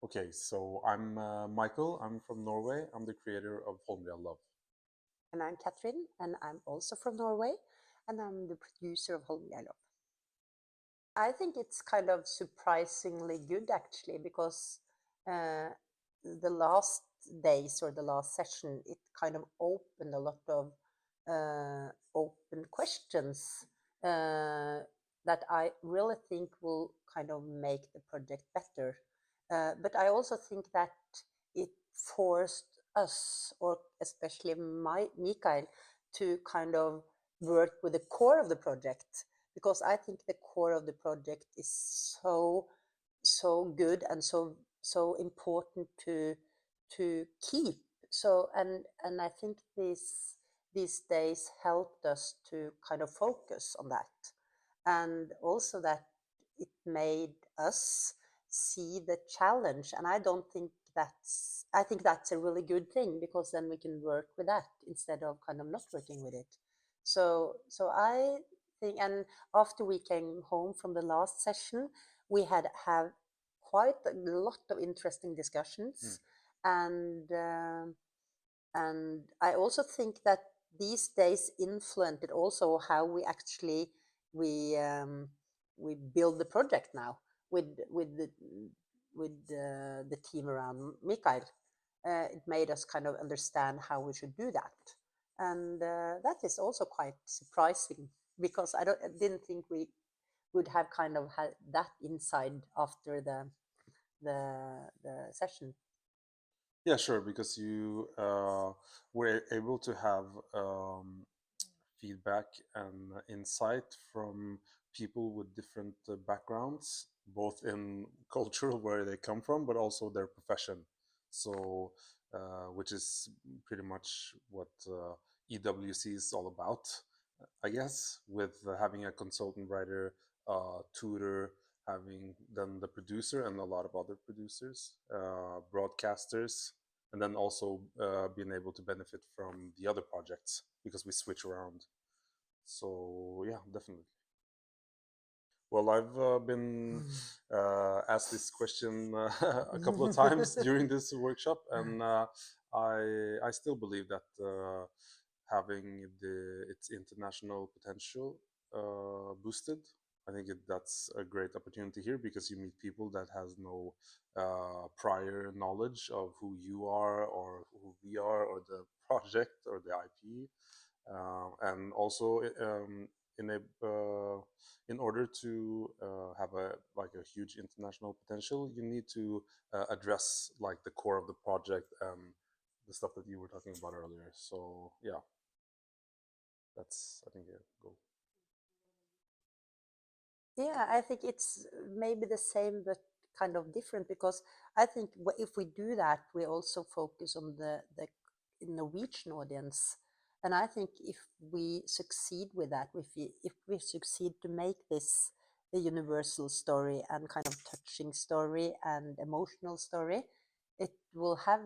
Okay, so I'm Mikael. I'm from Norway. I'm the creator of HOLMLIA Love. And I'm Cathrine, and I'm also from Norway, and I'm the producer of HOLMLIA. I think it's kind of surprisingly good actually, because uh, the last days or the last session, it kind of opened a lot of open questions that I really think will kind of make the project better. But I also think that it forced us, or especially Mikael, to kind of work with the core of the project, because I think the core of the project is so good and so important to keep. So and I think these days helped us to kind of focus on that, and also that it made us see the challenge. And I think that's a really good thing, because then we can work with that instead of kind of not working with it. So I think, and after we came home from the last session, we had have quite a lot of interesting discussions, and I also think that these days influenced also how we actually we um, we build the project now with the team around Mikael. It made us kind of understand how we should do that, and that is also quite surprising, because I didn't think we would have kind of had that inside after the session. Yeah, sure, because you were able to have feedback and insight from people with different backgrounds, both in culture where they come from, but also their profession. So, which is pretty much what EWC is all about, I guess, with having a consultant writer, tutor, having then the producer and a lot of other producers, broadcasters, and then also being able to benefit from the other projects because we switch around. So yeah, definitely. Well, I've been asked this question a couple of times during this workshop, and I still believe that having its international potential boosted. I think that's a great opportunity here because you meet people that has no prior knowledge of who you are or who we are or the project or the IP, and also in a in order to have a like a huge international potential, you need to address like the core of the project and the stuff that you were talking about earlier. So yeah, that's I think a goal. Yeah, I think it's maybe the same but kind of different, because I think if we do that, we also focus on the Norwegian audience. And I think if we succeed with that, if we succeed to make this a universal story and kind of touching story and emotional story, it will have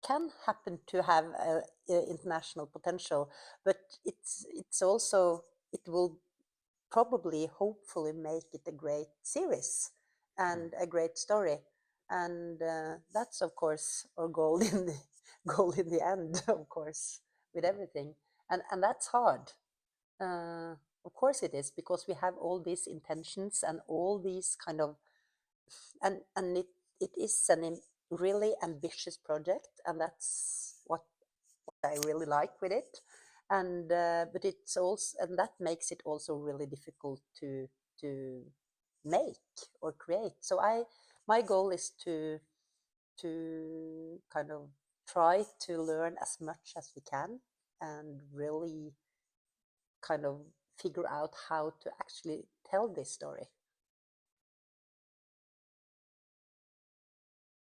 can happen to have a international potential, but it's also it will probably hopefully make it a great series Mm. and a great story, and that's of course our goal in the goal in the end, of course, with everything. And that's hard, uh, of course it is, because we have all these intentions and all these kind of, and it is really ambitious project, and that's what I really like with it. And but it's also, and that makes it also really difficult to make or create. So my goal is to kind of try to learn as much as we can, and really kind of figure out how to actually tell this story.